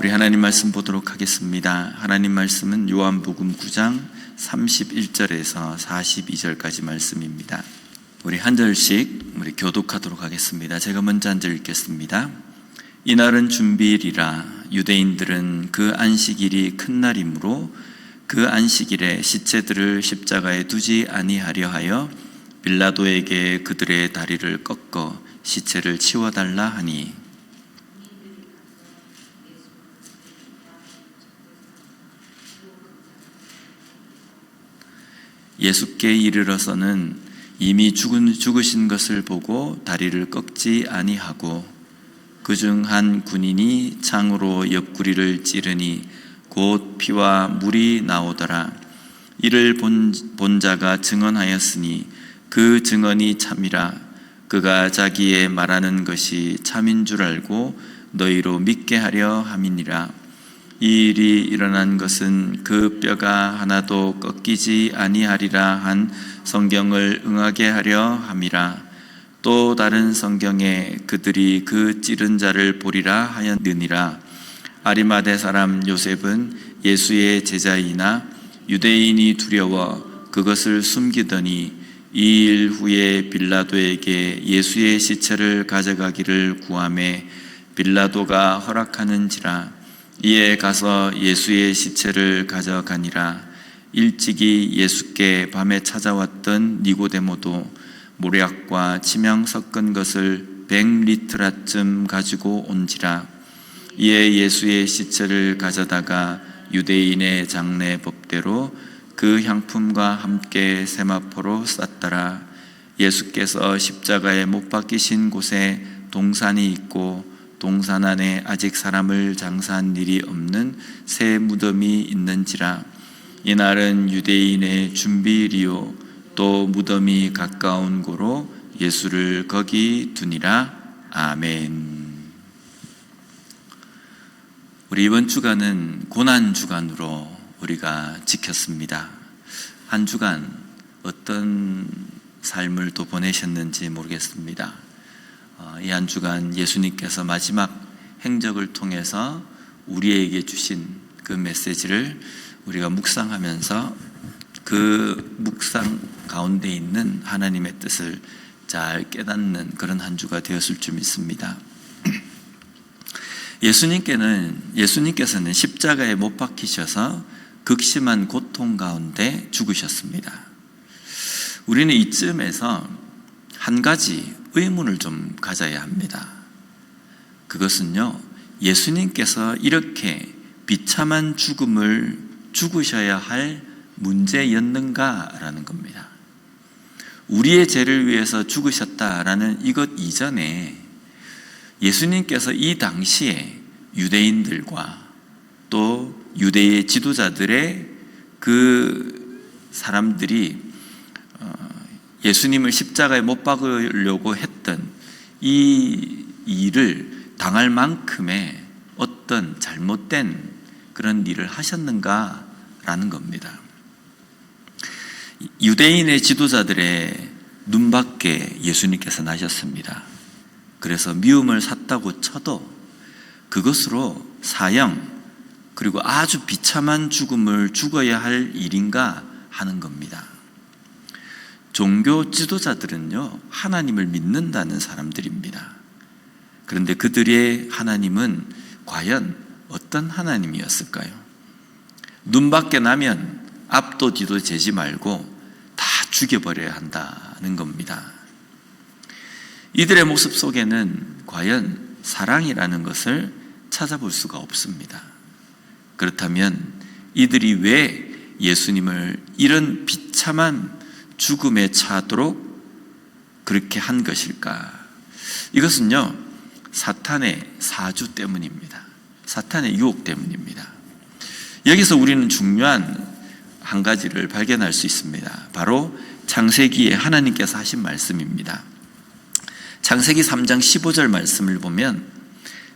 우리 하나님 말씀 보도록 하겠습니다. 하나님 말씀은 요한복음 9장 31절에서 42절까지 말씀입니다. 우리 한 절씩 우리 교독하도록 하겠습니다. 제가 먼저 한 절 읽겠습니다. 이날은 준비일이라 유대인들은 그 안식일이 큰 날이므로 그 안식일에 시체들을 십자가에 두지 아니하려 하여 빌라도에게 그들의 다리를 꺾어 시체를 치워달라 하니, 예수께 이르러서는 이미 죽으신 것을 보고 다리를 꺾지 아니하고 그중 한 군인이 창으로 옆구리를 찌르니 곧 피와 물이 나오더라. 이를 본 자가 증언하였으니 그 증언이 참이라. 그가 자기의 말하는 것이 참인 줄 알고 너희로 믿게 하려 함이니라. 이 일이 일어난 것은 그 뼈가 하나도 꺾이지 아니하리라 한 성경을 응하게 하려 함이라. 또 다른 성경에 그들이 그 찌른 자를 보리라 하였느니라. 아리마대 사람 요셉은 예수의 제자이나 유대인이 두려워 그것을 숨기더니 이 일 후에 빌라도에게 예수의 시체를 가져가기를 구하매 빌라도가 허락하는지라. 이에 가서 예수의 시체를 가져가니라. 일찍이 예수께 밤에 찾아왔던 니고데모도 모략과 침향 섞은 것을 100리트라쯤 가지고 온지라. 이에 예수의 시체를 가져다가 유대인의 장례 법대로 그 향품과 함께 세마포로 쌌더라. 예수께서 십자가에 못 박히신 곳에 동산이 있고 동산 안에 아직 사람을 장사한 일이 없는 새 무덤이 있는지라. 이날은 유대인의 준비일이요 또 무덤이 가까운 고로 예수를 거기 두니라. 아멘. 우리 이번 주간은 고난주간으로 우리가 지켰습니다. 한 주간 어떤 삶을 또 보내셨는지 모르겠습니다. 이 한 주간 예수님께서 마지막 행적을 통해서 우리에게 주신 그 메시지를 우리가 묵상하면서 그 묵상 가운데 있는 하나님의 뜻을 잘 깨닫는 그런 한 주가 되었을 줄 믿습니다. 예수님께서는 십자가에 못 박히셔서 극심한 고통 가운데 죽으셨습니다. 우리는 이쯤에서 한 가지 의문을 좀 가져야 합니다. 그것은요, 예수님께서 이렇게 비참한 죽음을 죽으셔야 할 문제였는가라는 겁니다. 우리의 죄를 위해서 죽으셨다라는 이것 이전에 예수님께서 이 당시에 유대인들과 또 유대의 지도자들의 그 사람들이 예수님을 십자가에 못 박으려고 했던 이 일을 당할 만큼의 어떤 잘못된 그런 일을 하셨는가라는 겁니다. 유대인의 지도자들의 눈밖에 예수님께서 나셨습니다. 그래서 미움을 샀다고 쳐도 그것으로 사형 그리고 아주 비참한 죽음을 죽어야 할 일인가 하는 겁니다. 종교 지도자들은요, 하나님을 믿는다는 사람들입니다. 그런데 그들의 하나님은 과연 어떤 하나님이었을까요? 눈밖에 나면 앞도 뒤도 재지 말고 다 죽여버려야 한다는 겁니다. 이들의 모습 속에는 과연 사랑이라는 것을 찾아볼 수가 없습니다. 그렇다면 이들이 왜 예수님을 이런 비참한 죽음에 처하도록 그렇게 한 것일까? 이것은요, 사탄의 사주 때문입니다. 사탄의 유혹 때문입니다. 여기서 우리는 중요한 한 가지를 발견할 수 있습니다. 바로 창세기에 하나님께서 하신 말씀입니다. 창세기 3장 15절 말씀을 보면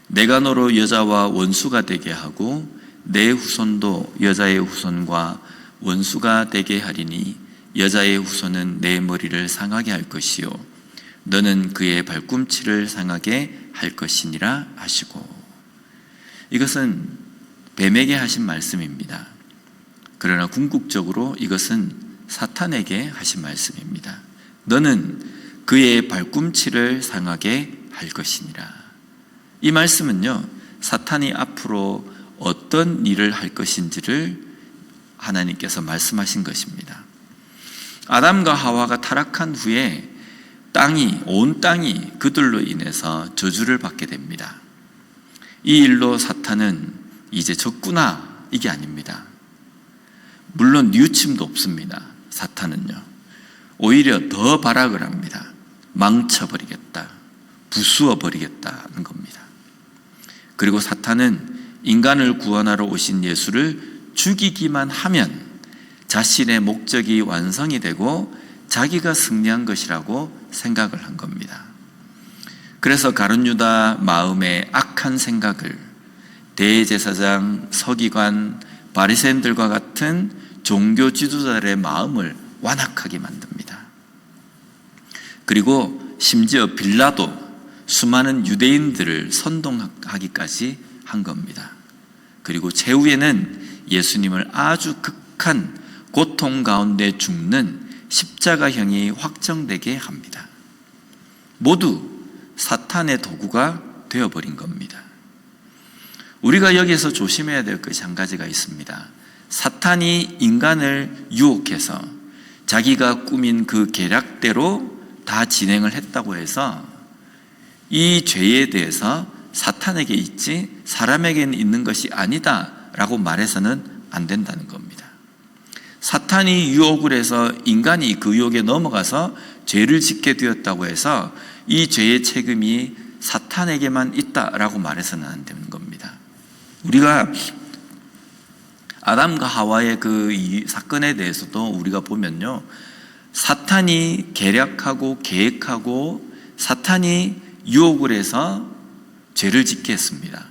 내가 너로 여자와 원수가 되게 하고 내 후손도 여자의 후손과 원수가 되게 하리니 여자의 후손은 내 머리를 상하게 할 것이요 너는 그의 발꿈치를 상하게 할 것이니라 하시고, 이것은 뱀에게 하신 말씀입니다. 그러나 궁극적으로 이것은 사탄에게 하신 말씀입니다. 너는 그의 발꿈치를 상하게 할 것이니라. 이 말씀은요, 사탄이 앞으로 어떤 일을 할 것인지를 하나님께서 말씀하신 것입니다. 아담과 하와가 타락한 후에 온 땅이 그들로 인해서 저주를 받게 됩니다. 이 일로 사탄은 이제 졌구나, 이게 아닙니다. 물론 뉘우침도 없습니다. 사탄은요, 오히려 더 발악을 합니다. 망쳐버리겠다, 부수어버리겠다는 겁니다. 그리고 사탄은 인간을 구원하러 오신 예수를 죽이기만 하면 자신의 목적이 완성이 되고 자기가 승리한 것이라고 생각을 한 겁니다. 그래서 가룟 유다 마음의 악한 생각을 대제사장, 서기관, 바리새인들과 같은 종교 지도자들의 마음을 완악하게 만듭니다. 그리고 심지어 빌라도 수많은 유대인들을 선동하기까지 한 겁니다. 그리고 최후에는 예수님을 아주 극한 고통 가운데 죽는 십자가형이 확정되게 합니다. 모두 사탄의 도구가 되어버린 겁니다. 우리가 여기에서 조심해야 될 것이 한 가지가 있습니다. 사탄이 인간을 유혹해서 자기가 꾸민 그 계략대로 다 진행을 했다고 해서 이 죄에 대해서 사탄에게 있지 사람에게는 있는 것이 아니다 라고 말해서는 안 된다는 겁니다. 사탄이 유혹을 해서 인간이 그 유혹에 넘어가서 죄를 짓게 되었다고 해서 이 죄의 책임이 사탄에게만 있다라고 말해서는 안 되는 겁니다. 우리가 아담과 하와의 그 이 사건에 대해서도 우리가 보면요, 사탄이 계략하고 계획하고 사탄이 유혹을 해서 죄를 짓게 했습니다.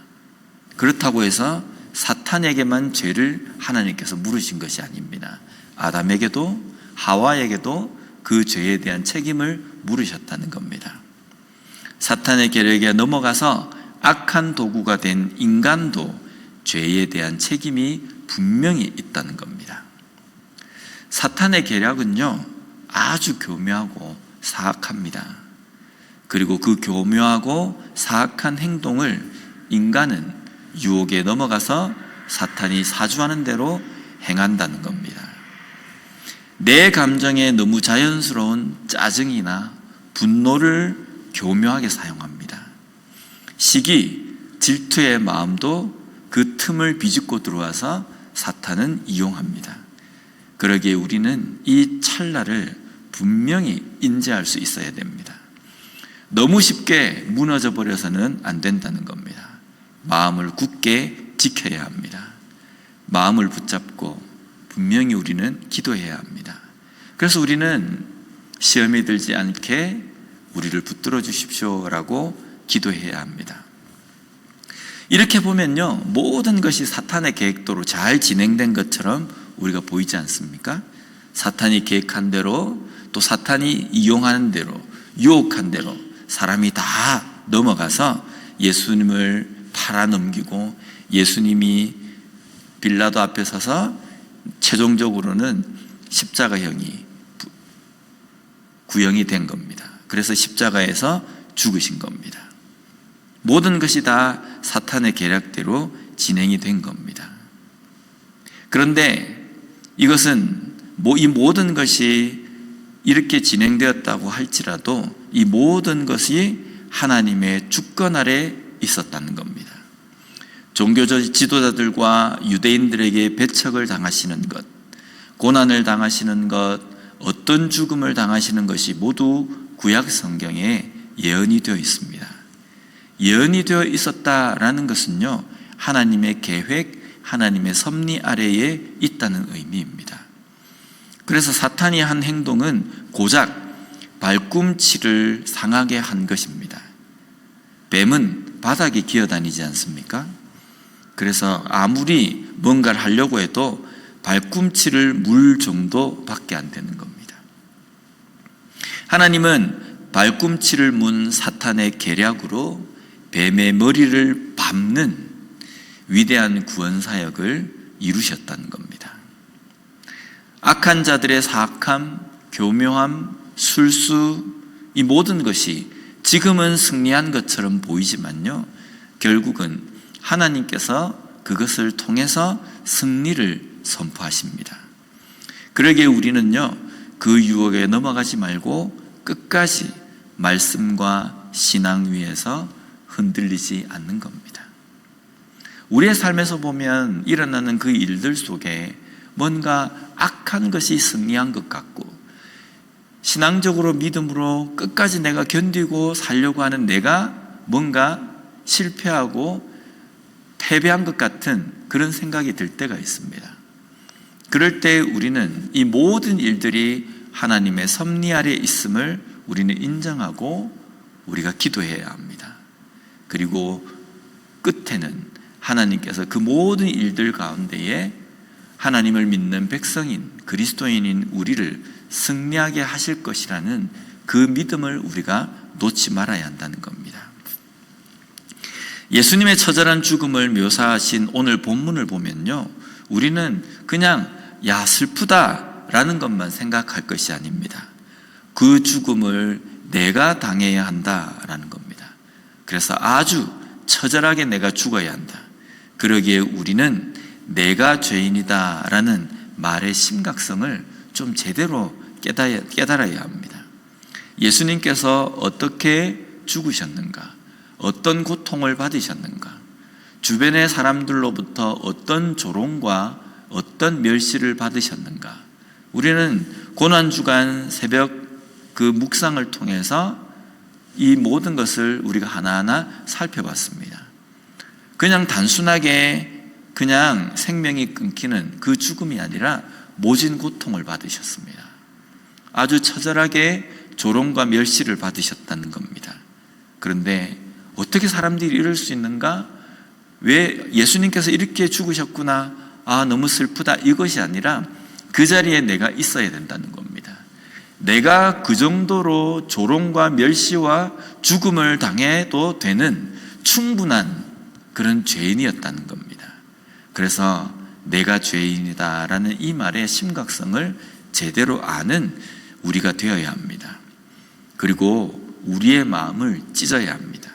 그렇다고 해서 사탄에게만 죄를 하나님께서 물으신 것이 아닙니다. 아담에게도 하와에게도 그 죄에 대한 책임을 물으셨다는 겁니다. 사탄의 계략에 넘어가서 악한 도구가 된 인간도 죄에 대한 책임이 분명히 있다는 겁니다. 사탄의 계략은요, 아주 교묘하고 사악합니다. 그리고 그 교묘하고 사악한 행동을 인간은 유혹에 넘어가서 사탄이 사주하는 대로 행한다는 겁니다. 내 감정에 너무 자연스러운 짜증이나 분노를 교묘하게 사용합니다. 시기, 질투의 마음도 그 틈을 비집고 들어와서 사탄은 이용합니다. 그러기에 우리는 이 찰나를 분명히 인지할 수 있어야 됩니다. 너무 쉽게 무너져 버려서는 안 된다는 겁니다. 마음을 굳게 지켜야 합니다. 마음을 붙잡고 분명히 우리는 기도해야 합니다. 그래서 우리는 시험에 들지 않게 우리를 붙들어 주십시오라고 기도해야 합니다. 이렇게 보면요, 모든 것이 사탄의 계획대로 잘 진행된 것처럼 우리가 보이지 않습니까? 사탄이 계획한 대로, 또 사탄이 이용하는 대로, 유혹한 대로 사람이 다 넘어가서 예수님을 팔아넘기고 예수님이 빌라도 앞에 서서 최종적으로는 십자가형이 구형이 된 겁니다. 그래서 십자가에서 죽으신 겁니다. 모든 것이 다 사탄의 계략대로 진행이 된 겁니다. 그런데 이것은 이 모든 것이 이렇게 진행되었다고 할지라도 이 모든 것이 하나님의 주권 아래 있었다는 겁니다. 종교적 지도자들과 유대인들에게 배척을 당하시는 것, 고난을 당하시는 것, 어떤 죽음을 당하시는 것이 모두 구약 성경에 예언이 되어 있습니다. 예언이 되어 있었다라는 것은요, 하나님의 계획, 하나님의 섭리 아래에 있다는 의미입니다. 그래서 사탄이 한 행동은 고작 발꿈치를 상하게 한 것입니다. 뱀은 바닥에 기어다니지 않습니까? 그래서 아무리 뭔가를 하려고 해도 발꿈치를 물 정도밖에 안 되는 겁니다. 하나님은 발꿈치를 문 사탄의 계략으로 뱀의 머리를 밟는 위대한 구원 사역을 이루셨다는 겁니다. 악한 자들의 사악함, 교묘함, 술수, 이 모든 것이 지금은 승리한 것처럼 보이지만요, 결국은 하나님께서 그것을 통해서 승리를 선포하십니다. 그러기에 우리는요, 그 유혹에 넘어가지 말고 끝까지 말씀과 신앙 위에서 흔들리지 않는 겁니다. 우리의 삶에서 보면 일어나는 그 일들 속에 뭔가 악한 것이 승리한 것 같고, 신앙적으로 믿음으로 끝까지 내가 견디고 살려고 하는 내가 뭔가 실패하고 패배한 것 같은 그런 생각이 들 때가 있습니다. 그럴 때 우리는 이 모든 일들이 하나님의 섭리 아래 있음을 우리는 인정하고 우리가 기도해야 합니다. 그리고 끝에는 하나님께서 그 모든 일들 가운데에 하나님을 믿는 백성인 그리스도인인 우리를 승리하게 하실 것이라는 그 믿음을 우리가 놓지 말아야 한다는 겁니다. 예수님의 처절한 죽음을 묘사하신 오늘 본문을 보면요, 우리는 그냥 야 슬프다라는 것만 생각할 것이 아닙니다. 그 죽음을 내가 당해야 한다라는 겁니다. 그래서 아주 처절하게 내가 죽어야 한다. 그러기에 우리는 내가 죄인이다라는 말의 심각성을 좀 제대로 깨달아야 합니다. 예수님께서 어떻게 죽으셨는가? 어떤 고통을 받으셨는가? 주변의 사람들로부터 어떤 조롱과 어떤 멸시를 받으셨는가? 우리는 고난주간 새벽 그 묵상을 통해서 이 모든 것을 우리가 하나하나 살펴봤습니다. 그냥 단순하게 그냥 생명이 끊기는 그 죽음이 아니라 모진 고통을 받으셨습니다. 아주 처절하게 조롱과 멸시를 받으셨다는 겁니다. 그런데 어떻게 사람들이 이럴 수 있는가? 왜 예수님께서 이렇게 죽으셨구나, 아 너무 슬프다, 이것이 아니라 그 자리에 내가 있어야 된다는 겁니다. 내가 그 정도로 조롱과 멸시와 죽음을 당해도 되는 충분한 그런 죄인이었다는 겁니다. 그래서 내가 죄인이다라는 이 말의 심각성을 제대로 아는 우리가 되어야 합니다. 그리고 우리의 마음을 찢어야 합니다.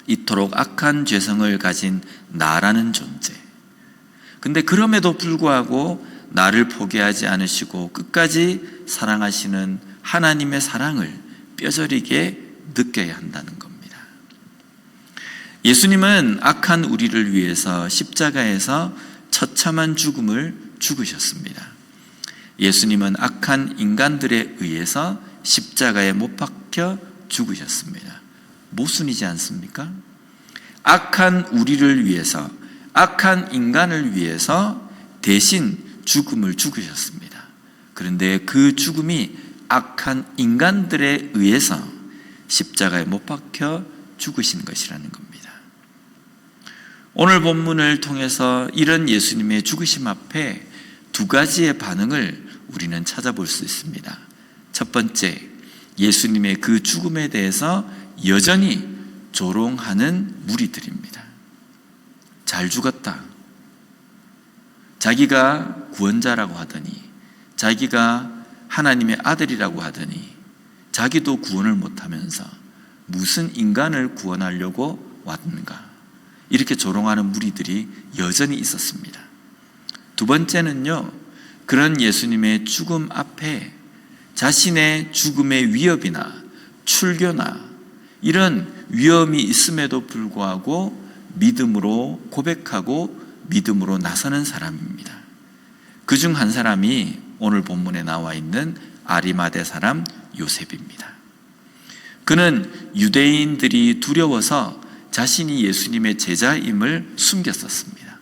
이토록 악한 죄성을 가진 나라는 존재. 근데 그럼에도 불구하고 나를 포기하지 않으시고 끝까지 사랑하시는 하나님의 사랑을 뼈저리게 느껴야 한다는 겁니다. 예수님은 악한 우리를 위해서 십자가에서 처참한 죽음을 죽으셨습니다. 예수님은 악한 인간들에 의해서 십자가에 못 박혀 죽으셨습니다. 모순이지 않습니까? 악한 우리를 위해서, 악한 인간을 위해서 대신 죽음을 죽으셨습니다. 그런데 그 죽음이 악한 인간들에 의해서 십자가에 못 박혀 죽으신 것이라는 겁니다. 오늘 본문을 통해서 이런 예수님의 죽으심 앞에 두 가지의 반응을 우리는 찾아볼 수 있습니다. 첫 번째, 예수님의 그 죽음에 대해서 여전히 조롱하는 무리들입니다. 잘 죽었다. 자기가 구원자라고 하더니, 자기가 하나님의 아들이라고 하더니 자기도 구원을 못하면서 무슨 인간을 구원하려고 왔는가? 이렇게 조롱하는 무리들이 여전히 있었습니다. 두 번째는요, 그런 예수님의 죽음 앞에 자신의 죽음의 위협이나 출교나 이런 위험이 있음에도 불구하고 믿음으로 고백하고 믿음으로 나서는 사람입니다. 그중 한 사람이 오늘 본문에 나와 있는 아리마대 사람 요셉입니다. 그는 유대인들이 두려워서 자신이 예수님의 제자임을 숨겼었습니다.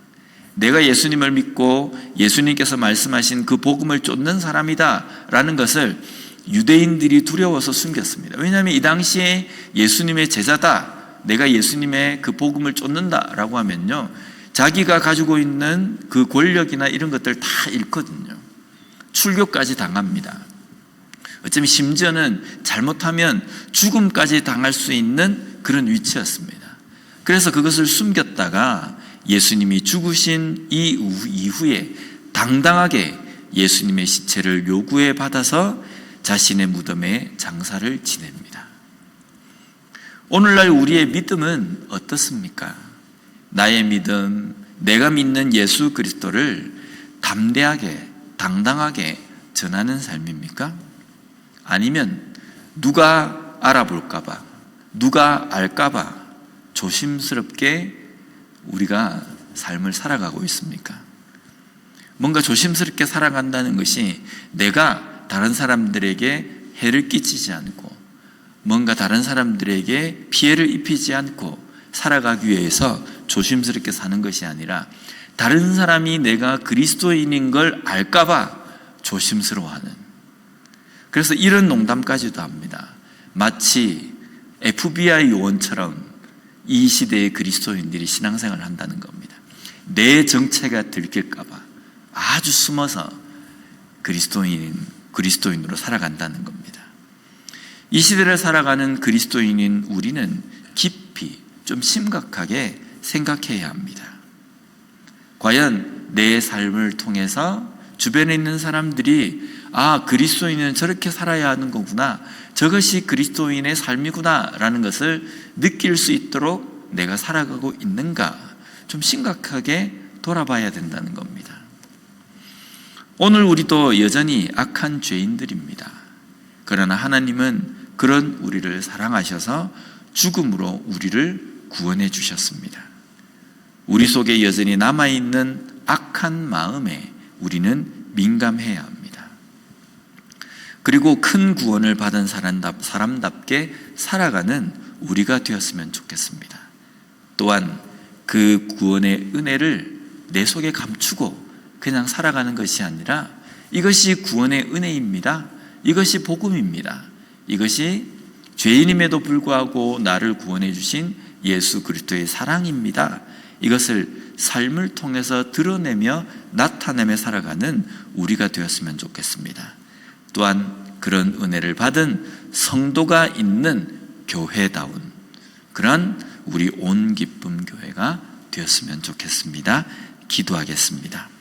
내가 예수님을 믿고 예수님께서 말씀하신 그 복음을 쫓는 사람이다 라는 것을 유대인들이 두려워서 숨겼습니다. 왜냐하면 이 당시에 예수님의 제자다, 내가 예수님의 그 복음을 쫓는다 라고 하면요, 자기가 가지고 있는 그 권력이나 이런 것들 다 잃거든요. 출교까지 당합니다. 어쩌면 심지어는 잘못하면 죽음까지 당할 수 있는 그런 위치였습니다. 그래서 그것을 숨겼다가 예수님이 죽으신 이후에 당당하게 예수님의 시체를 요구해 받아서 자신의 무덤에 장사를 지냅니다. 오늘날 우리의 믿음은 어떻습니까? 나의 믿음, 내가 믿는 예수 그리스도를 담대하게, 당당하게 전하는 삶입니까? 아니면 누가 알아볼까봐, 누가 알까봐 조심스럽게 우리가 삶을 살아가고 있습니까? 뭔가 조심스럽게 살아간다는 것이 내가 다른 사람들에게 해를 끼치지 않고 뭔가 다른 사람들에게 피해를 입히지 않고 살아가기 위해서 조심스럽게 사는 것이 아니라 다른 사람이 내가 그리스도인인 걸 알까봐 조심스러워하는, 그래서 이런 농담까지도 합니다. 마치 FBI 요원처럼 이 시대의 그리스도인들이 신앙생활을 한다는 겁니다. 내 정체가 들킬까봐 아주 숨어서 그리스도인으로 살아간다는 겁니다. 이 시대를 살아가는 그리스도인인 우리는 깊이 좀 심각하게 생각해야 합니다. 과연 내 삶을 통해서 주변에 있는 사람들이 그리스도인은 저렇게 살아야 하는 거구나, 저것이 그리스도인의 삶이구나 라는 것을 느낄 수 있도록 내가 살아가고 있는가, 좀 심각하게 돌아봐야 된다는 겁니다. 오늘 우리도 여전히 악한 죄인들입니다. 그러나 하나님은 그런 우리를 사랑하셔서 죽음으로 우리를 구원해 주셨습니다. 우리 속에 여전히 남아있는 악한 마음에 우리는 민감해야 합니다. 그리고 큰 구원을 받은 사람답게 살아가는 우리가 되었으면 좋겠습니다. 또한 그 구원의 은혜를 내 속에 감추고 그냥 살아가는 것이 아니라 이것이 구원의 은혜입니다. 이것이 복음입니다. 이것이 죄인임에도 불구하고 나를 구원해 주신 예수 그리스도의 사랑입니다. 이것을 삶을 통해서 드러내며 나타내며 살아가는 우리가 되었으면 좋겠습니다. 또한 그런 은혜를 받은 성도가 있는 교회다운 그런 우리 온 기쁨 교회가 되었으면 좋겠습니다. 기도하겠습니다.